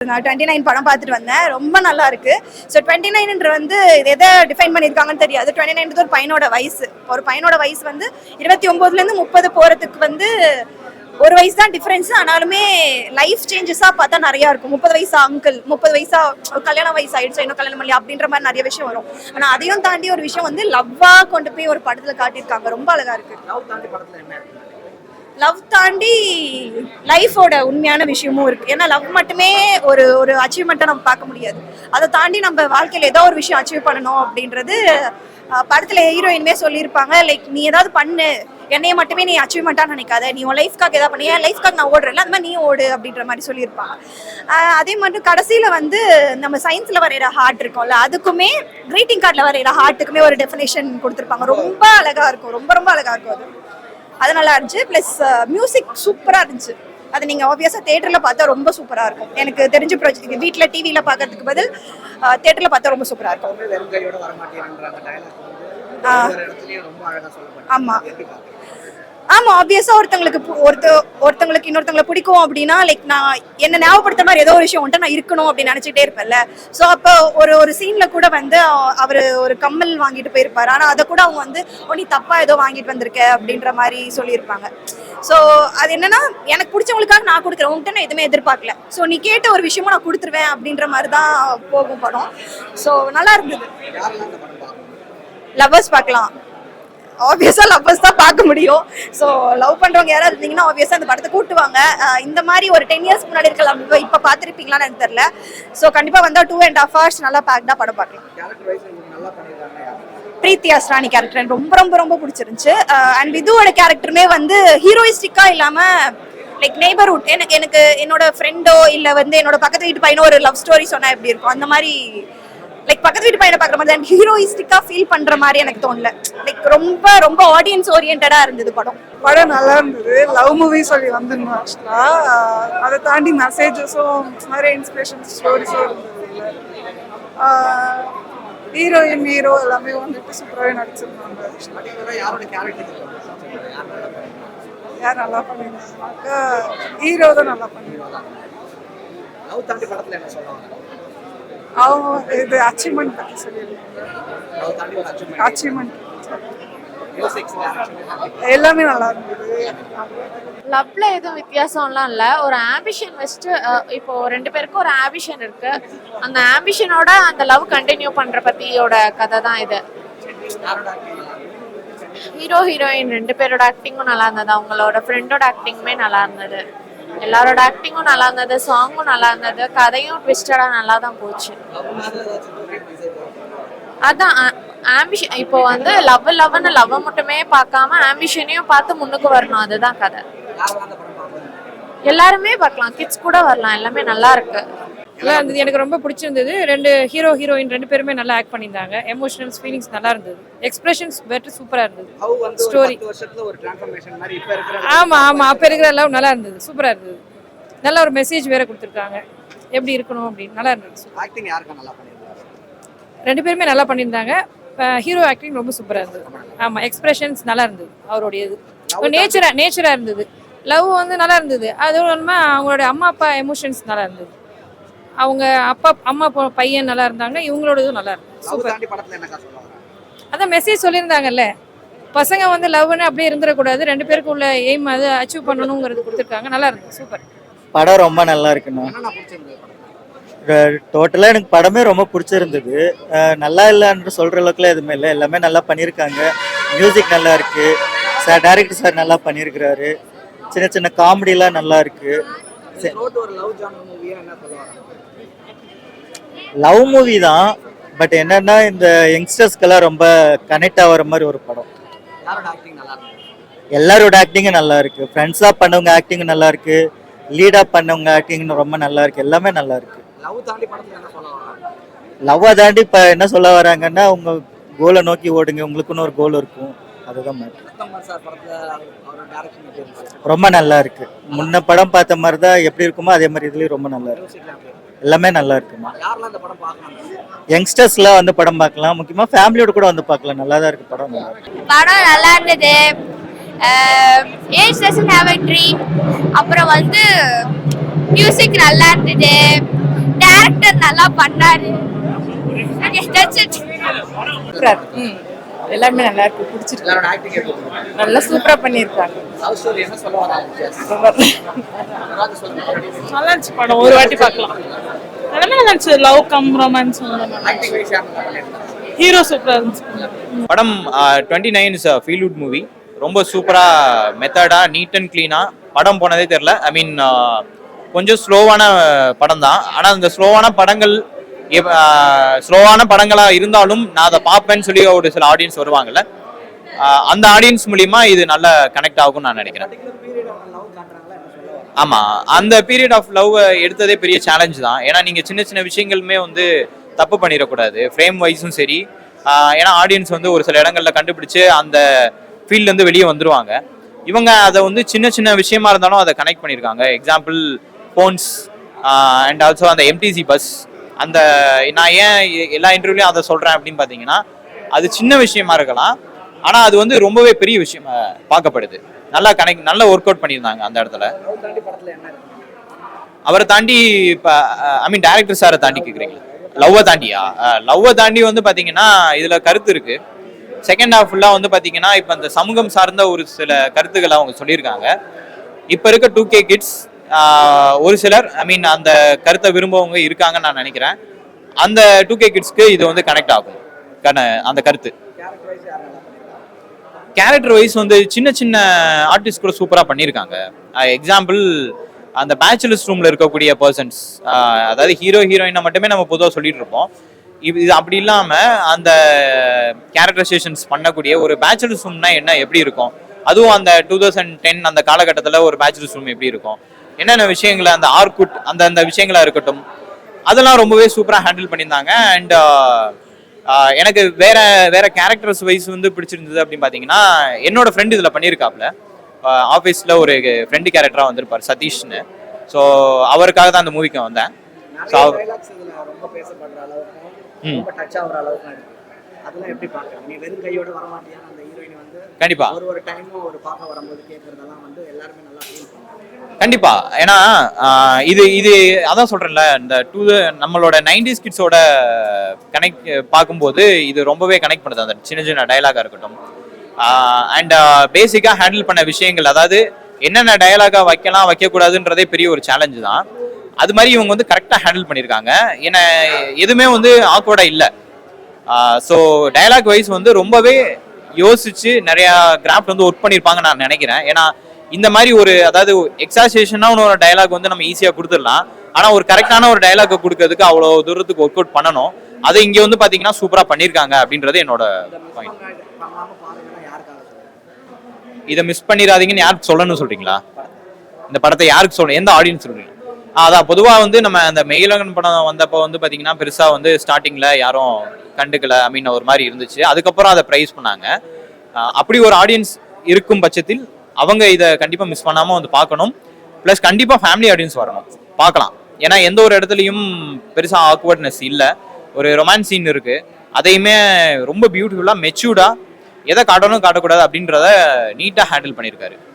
29 படம் பார்த்துட்டு வந்தேன். ரொம்ப நல்லா இருக்கு. ஸோ 29 வந்து இது எதை டிஃபைன் பண்ணியிருக்காங்கன்னு தெரியாது. 29 ஒரு பையனோட வயசு. ஒரு பையனோட வயசு வந்து 29லேருந்து 30 போகிறதுக்கு வந்து ஒரு வயசு தான் டிஃப்ரென்ஸ். ஆனாலுமே லைஃப் சேஞ்சஸாக பார்த்தா நிறையா இருக்கும். 30 வயசா அங்கிள், 30 வயசா கல்யாணம் வயசு ஆயிடுச்சு, இன்னும் கல்யாணம் பண்ணி அப்படின்ற மாதிரி நிறைய விஷயம் வரும். ஆனால் அதையும் தாண்டி ஒரு விஷயம் வந்து லவ்வாக கொண்டு போய் ஒரு படத்தில் காட்டியிருக்காங்க. ரொம்ப அழகா இருக்கு. லவ் தாண்டி லைஃபோட உண்மையான விஷயமும் இருக்கு. ஏன்னா லவ் மட்டுமே ஒரு ஒரு அச்சீவ்மெண்ட்டை நம்ம பார்க்க முடியாது. அதை தாண்டி நம்ம வாழ்க்கையில் ஏதோ ஒரு விஷயம் அச்சீவ் பண்ணணும் அப்படின்றது படத்தில் ஹீரோயின்மே சொல்லியிருப்பாங்க. லைக் நீ ஏதாவது பண்ணு, என்னைய மட்டுமே நீ அச்சீவ்மெண்ட்டாக நினைக்காத, நீ உன் லைஃப்காக ஏதாவது பண்ணி, என் லைஃப்காக நான் ஓடுறேன்ல அந்த மாதிரி நீ ஓடு அப்படின்ற மாதிரி சொல்லியிருப்பாங்க. அதே மாதிரி கடைசியில் வந்து நம்ம சயின்ஸில் வரைகிற ஹார்ட் இருக்கும்ல, அதுக்குமே கிரீட்டிங் கார்டில் வரைகிற ஹார்ட்டுக்குமே ஒரு டெஃபினேஷன் கொடுத்துருப்பாங்க. ரொம்ப அழகாக இருக்கும். ரொம்ப ரொம்ப அழகாக இருக்கும். அது நல்லா இருந்துச்சு. ப்ளஸ் மியூசிக் சூப்பராக இருந்துச்சு. அது நீங்கள் ஆப்வியஸாக தேட்டரில் பார்த்தா ரொம்ப சூப்பராக இருக்கும். எனக்கு தெரிஞ்ச ப்ராஜெக்ட் வீட்டில் டிவியில் பார்க்கறதுக்கு பதில் தேட்டரில் பார்த்தா ரொம்ப சூப்பராக இருக்கும். ஆமாம் ஆமாம் ஆப்வியஸாக ஒருத்தங்களுக்கு இன்னொருத்தங்களை பிடிக்கும் அப்படின்னா லைக் நான் என்ன ஞாபகப்படுத்த மாதிரி ஏதோ ஒரு விஷயம் வந்துட்டு நான் இருக்கணும் அப்படின்னு நினச்சிட்டே இருப்பேன்ல. ஸோ அப்போ ஒரு சீனில் கூட வந்து அவர் ஒரு கம்மல் வாங்கிட்டு போயிருப்பார். ஆனால் அதை கூட அவங்க வந்து நீ தப்பாக ஏதோ வாங்கிட்டு வந்திருக்க அப்படின்ற மாதிரி சொல்லியிருப்பாங்க. ஸோ அது என்னன்னா எனக்கு பிடிச்சவங்களுக்காக நான் கொடுக்குறேன், உங்கள்கிட்ட நான் எதுவுமே எதிர்பார்க்கல. ஸோ நீ கேட்ட ஒரு விஷயமும் நான் கொடுத்துருவேன் அப்படின்ற மாதிரி தான் போகும் படம். ஸோ நல்லா இருந்தது. லவ்வர்ஸ் பார்க்கலாம். ஆப்வியஸா லவ்வர்ஸ் தான் பார்க்க முடியும். ஸோ லவ் பண்றவங்க யாராவது இருந்தீங்கன்னா ஆப்வியஸா அந்த படத்தை கூட்டுவாங்க. இந்த மாதிரி ஒரு 10 இயர்ஸ் முன்னாடி இருக்கலாம், இப்போ பார்த்துருப்பீங்களான்னு எனக்கு தெரியல. ஸோ கண்டிப்பா வந்தா 2.5 hours நல்லா பேக்டா படம் பார்க்கலாம். பிரீத்தி அஸ்ரானி கேரக்டர் எனக்கு ரொம்ப ரொம்ப ரொம்ப பிடிச்சிருந்துச்சு. அண்ட் விதுவோட கேரக்டருமே வந்து ஹீரோயிஸ்டிக்கா இல்லாம லைக் நெய்பர்ஹுட், எனக்கு என்னோட ஃப்ரெண்டோ இல்லை வந்து என்னோட பக்கத்து வீட்டு பையனோ ஒரு லவ் ஸ்டோரி சொன்னா எப்படி இருக்கும் அந்த மாதிரி லைக் பக்கத்து வீட்டு பையனை பார்க்குற மாதிரி ஹீரோயிஸ்டிக்கா ஃபீல் பண்ற மாதிரி எனக்கு தோணல. லைக் ரொம்ப ரொம்ப ஆடியன்ஸ் ஓரியன்டா இருந்தது படம். படம் நல்லா இருந்தது. லவ் மூவி சொல்லி வந்துருந்தோம். ஆக்சுவலா அதை தாண்டி மெசேஜஸும் நிறைய இன்ஸ்பிரேஷன் ஸ்டோரிஸும் இருந்தது. ஹீரோயின் ஹீரோ எல்லாமே வந்துட்டு சூப்பராகவே நடிச்சிருந்தாங்க. யார் நல்லா பண்ணிருந்தாங்க? ஹீரோ தான் நல்லா பண்ணிருந்தாங்க. அவங்க இது அச்சீவ்மெண்ட் பற்றி சொல்லியிருந்தாங்க. அச்சீவ்மெண்ட் எல்லாமே நல்லா இருந்தது. லவ்ல எதுவும் வித்தியாசம்லாம் இல்லை. ஒரு ஆம்பிஷன் வச்சுட்டு இப்போ 2 பேருக்கும் ஒரு ஆம்பிஷன் இருக்கு. அந்த ஆம்பிஷனோட அந்த லவ் கண்டினியூ பண்ற பத்தியோட கதை தான் இது. ஹீரோ ஹீரோயின் 2 பேரோட ஆக்டிங்கும் நல்லா இருந்தது. அவங்களோட ஃப்ரெண்டோட ஆக்டிங்குமே நல்லா இருந்தது. எல்லாரோட ஆக்டிங்கும் நல்லா இருந்தது. சாங்கும் நல்லா இருந்தது. கதையும் ட்விஸ்டடா நல்லா தான் போச்சு. அதான் ஆம்பிஷன். இப்போ வந்து லவ்னு லவ் மட்டுமே பார்க்காம ஆம்பிஷனையும் பார்த்து முன்னுக்கு வரணும். அதுதான் கதை. எல்லாருமே பார்க்கலாம், கிட்ஸ் கூட வரலாம். எல்லாமே நல்லா இருக்கு. நல்லா இருந்தது. எனக்கு ரொம்ப பிடிச்சிருந்தது. 2 ஹீரோ ஹீரோயின் 2 பேருமே நல்லா ஆக்ட் பண்ணியிருந்தாங்க. எமோஷனல்ஸ் ஃபீலிங்ஸ் நல்லா இருந்தது. எக்ஸ்பிரஷன்ஸ் பெட்டர் சூப்பராக இருந்தது. ஸ்டோரி ஆமாம் அப்போ இருக்கிற லவ் நல்லா இருந்தது. சூப்பராக இருந்தது. நல்ல ஒரு மெசேஜ் வேற கொடுத்துருக்காங்க எப்படி இருக்கணும் அப்படின்னு. நல்லா இருந்தது. 2 பேருமே நல்லா பண்ணியிருந்தாங்க. ஹீரோ ஆக்டிங் ரொம்ப சூப்பராக இருந்தது. ஆமாம் எக்ஸ்பிரஷன்ஸ் நல்லா இருந்தது. அவருடைய இது நேச்சராக இருந்தது. லவ் வந்து நல்லா இருந்தது. அது இல்லாமல் அவங்களோட அம்மா அப்பா எமோஷன்ஸ் நல்லா இருந்தது. அவங்க அம்மா பையன் நல்லா இருந்தாங்க. இவங்களோட இதுவும் நல்லா இருந்தது. சூப்பர். அதான் மெசேஜ் சொல்லியிருந்தாங்கல்ல, பசங்க வந்து லவ்னு அப்படியே இருந்துடக்கூடாது, 2 பேருக்கு உள்ள எய்ம் அது அச்சீவ் பண்ணணுங்கிறது கொடுத்துருக்காங்க. நல்லா இருந்தது. சூப்பர். படம் ரொம்ப நல்லா இருக்குண்ணா. டோட்டலாக எனக்கு படமே ரொம்ப பிடிச்சிருந்தது. நல்லா இல்லைன்னு சொல்கிற அளவுக்குலாம் எதுவுமே இல்லை. எல்லாமே நல்லா பண்ணியிருக்காங்க. மியூசிக் நல்லா இருக்கு. டைரக்டர் சார் நல்லா பண்ணியிருக்கிறாரு. சின்ன சின்ன காமெடிலாம் நல்லா இருக்கு. லவ் மூவி தான். பட் என்னன்னா இந்த யங்ஸ்டர்ஸ்க்கெல்லாம் ரொம்ப கனெக்ட் ஆகிற மாதிரி ஒரு படம். எல்லாரோட ஆக்டிங்கும் நல்லா இருக்கு. ஃப்ரெண்ட்ஸாக பண்ணவங்க ஆக்டிங்கும் நல்லா இருக்கு. லீடாக பண்ணவங்க ஆக்டிங் ரொம்ப நல்லா இருக்கு. எல்லாமே நல்லா இருக்கு. லவ்வை தாண்டி இப்போ என்ன சொல்ல வராங்கன்னா, உங்க கோலை நோக்கி ஓடுங்க, உங்களுக்குன்னு ஒரு கோல் இருக்கும். அதுதான் ரொம்ப நல்லா இருக்கு. முன்ன படம் பார்த்த மாதிரி தான் எப்படி இருக்குமோ அதே மாதிரி இதுலயும் ரொம்ப நல்லா இருக்கு. எல்லாமே நல்லா இருக்குமா. யங்ஸ்டர்ஸ்லாம் வந்து படம் பார்க்கலாம். முக்கியமா ஃபேமிலியோட கூட வந்து பார்க்கலாம். நல்லா தான் இருக்கு படம். படம் நல்லா இருந்தது. Age doesn't have a dream. அப்புறம் வந்து மியூசிக் நல்லா இருந்தது. கேரக்டர் நல்லா பண்ணாரு. எல்லாமே நல்லா இருக்கு, பிடிச்சிருக்கு. நல்லா சூப்பரா பண்ணிருக்காங்க. நல்லா இருந்துச்சு படம், ஒரு வாட்டி பார்க்கலாம். எல்லாமே நல்லா இருந்துச்சு. லவ் கம் ரொமான்ஸ் ஹீரோ சூப்பரா இருந்துச்சு. படம் 29 இஸ் ஃபீல் குட் மூவி. ரொம்ப சூப்பராக மெத்தடாக நீட் அண்ட் க்ளீனாக படம் போனதே தெரில. ஐ மீன் கொஞ்சம் ஸ்லோவான படம் தான். ஆனால் அந்த ஸ்லோவான படங்களாக இருந்தாலும் நான் அதை பார்ப்பேன்னு சொல்லி ஒரு சில ஆடியன்ஸ் வருவாங்கல்ல, அந்த ஆடியன்ஸ் மூலிமா இது நல்ல கனெக்ட் ஆகும்னு நான் நினைக்கிறேன். ஆமாம், அந்த பீரியட் ஆஃப் லவ் எடுத்ததே பெரிய சேலஞ்ச் தான். ஏன்னா நீங்கள் சின்ன சின்ன விஷயங்களுமே வந்து தப்பு பண்ணிடக்கூடாது, ஃப்ரேம் வைஸும் சரி. ஏன்னா ஆடியன்ஸ் வந்து ஒரு சில இடங்களில் கண்டுபிடிச்சு அந்த ஃபீல்ட்லேருந்து வெளியே வந்துடுவாங்க. இவங்க அதை வந்து சின்ன சின்ன விஷயமா இருந்தாலும் அதை கனெக்ட் பண்ணியிருக்காங்க. எக்ஸாம்பிள் ஃபோன்ஸ் அண்ட் ஆல்சோ அந்த எம்டிசி பஸ். அந்த நான் ஏன் எல்லா இன்டர்வியூலையும் அதை சொல்கிறேன் அப்படின்னு பார்த்தீங்கன்னா, அது சின்ன விஷயமா இருக்கலாம், ஆனால் அது வந்து ரொம்பவே பெரிய விஷயமா பார்க்கப்படுது. நல்லா நல்லா ஒர்க் அவுட் பண்ணியிருந்தாங்க அந்த இடத்துல. அவரை தாண்டி இப்போ ஐ மீன் டைரக்டர் சாரை தாண்டி கேட்குறீங்களா? லவ்வை தாண்டியா? லவ்வை தாண்டி வந்து பார்த்தீங்கன்னா இதில் கருத்து இருக்கு. செகண்ட் ஹாஃப் ஃபுல்லாக வந்து பார்த்தீங்கன்னா இப்போ அந்த சமூகம் சார்ந்த ஒரு சில கருத்துக்களை அவங்க சொல்லியிருக்காங்க. இப்போ இருக்க 2K கிட்ஸ் ஒரு சிலர் ஐ மீன் அந்த கருத்தை விரும்பவங்க இருக்காங்கன்னு நான் நினைக்கிறேன். அந்த 2K கிட்ஸ்க்கு இது வந்து கனெக்ட் ஆகும் அந்த கருத்து. கேரக்டர் வைஸ் வந்து சின்ன சின்ன ஆர்டிஸ்ட் கூட சூப்பராக பண்ணியிருக்காங்க. எக்ஸாம்பிள் அந்த பேச்சுலர்ஸ் ரூமில் இருக்கக்கூடிய பர்சன்ஸ், அதாவது ஹீரோ ஹீரோயினை மட்டுமே நம்ம பொதுவாக சொல்லிட்டு இருப்போம். இது அப்படி இல்லாமல் அந்த கேரக்டரைசேஷன்ஸ் பண்ணக்கூடிய ஒரு பேச்சுலர்ஸ் ரூம்னா என்ன, எப்படி இருக்கும், அதுவும் அந்த 2010 அந்த காலகட்டத்தில் ஒரு பேச்சுலர்ஸ் ரூம் எப்படி இருக்கும், என்னென்ன விஷயங்களை அந்த ஆர்குட் அந்த விஷயங்களா இருக்கட்டும், அதெல்லாம் ரொம்பவே சூப்பராக ஹேண்டில் பண்ணியிருந்தாங்க. அண்ட் எனக்கு வேற கேரக்டர்ஸ் வைஸ் வந்து பிடிச்சிருந்தது அப்படின்னு பார்த்தீங்கன்னா, என்னோட ஃப்ரெண்ட் இதில் பண்ணியிருக்காப்புல. ஆஃபீஸில் ஒரு ஃப்ரெண்டு கேரக்டராக வந்திருப்பார் சதீஷ்னு. ஸோ அவருக்காக தான் அந்த மூவிக்கு வந்தேன். ஸோ கண்டிப்பா கண்டிப்பா. ஏன்னா இது அதான் சொல்றேன்ல, இந்த நம்மளோட 90s கிட்ஸோட கனெக்ட் பார்க்கும்போது இது ரொம்பவே கனெக்ட் பண்ணுது. அந்த சின்ன சின்ன டயலாகா இருக்கட்டும் அண்ட் பேசிக்கா ஹேண்டில் பண்ண விஷயங்கள், அதாவது என்னென்ன டயலாகா வைக்கக்கூடாதுன்றதே பெரிய ஒரு சேலஞ்சு தான். அது மாதிரி இவங்க வந்து கரெக்டாக ஹேண்டில் பண்ணியிருக்காங்க. ஏன்னா எதுவுமே வந்து ஆக்வர்டா இல்லை. ஸோ டயலாக் வைஸ் வந்து ரொம்பவே யோசிச்சு நிறையா கிராஃப்ட் வந்து ஒர்க் பண்ணியிருப்பாங்க நான் நினைக்கிறேன். ஏன்னா இந்த மாதிரி ஒரு அதாவது எக்ஸாசியேஷனாக ஒரு டயலாக் வந்து நம்ம ஈஸியாக கொடுத்துடலாம், ஆனால் ஒரு கரெக்டான ஒரு டயலாக் கொடுக்கறதுக்கு அவ்வளோ தூரத்துக்கு ஒர்க் அவுட் பண்ணணும். அதை இங்கே வந்து பார்த்தீங்கன்னா சூப்பராக பண்ணியிருக்காங்க அப்படின்றது என்னோட பாயிண்ட். இதை மிஸ் பண்ணிடாதீங்கன்னு யாருக்கு சொல்லணும்னு சொல்றீங்களா? இந்த படத்தை யாருக்கு சொல்லணும், எந்த ஆடியன்ஸ் சொல்றீங்க? அதான் பொதுவாக வந்து நம்ம அந்த மெயிலகன் படம் வந்தப்போ வந்து பார்த்தீங்கன்னா பெருசாக வந்து ஸ்டார்டிங்கில் யாரும் கண்டுக்கல, ஐ மீன் ஒரு மாதிரி இருந்துச்சு. அதுக்கப்புறம் அதை ப்ரைஸ் பண்ணாங்க. அப்படி ஒரு ஆடியன்ஸ் இருக்கும் பட்சத்தில் அவங்க இதை கண்டிப்பாக மிஸ் பண்ணாமல் வந்து பார்க்கணும். ப்ளஸ் கண்டிப்பாக ஃபேமிலி ஆடியன்ஸ் வரணும், பார்க்கலாம். ஏன்னா எந்த ஒரு இடத்துலையும் பெருசாக ஆக்வர்ட்னஸ் இல்லை. ஒரு ரொமான்ஸ் சீன் இருக்குது, அதையுமே ரொம்ப பியூட்டிஃபுல்லாக மெச்சூர்டாக எதை காட்டணும் காட்டக்கூடாது அப்படின்றத நீட்டாக ஹேண்டில் பண்ணியிருக்காரு.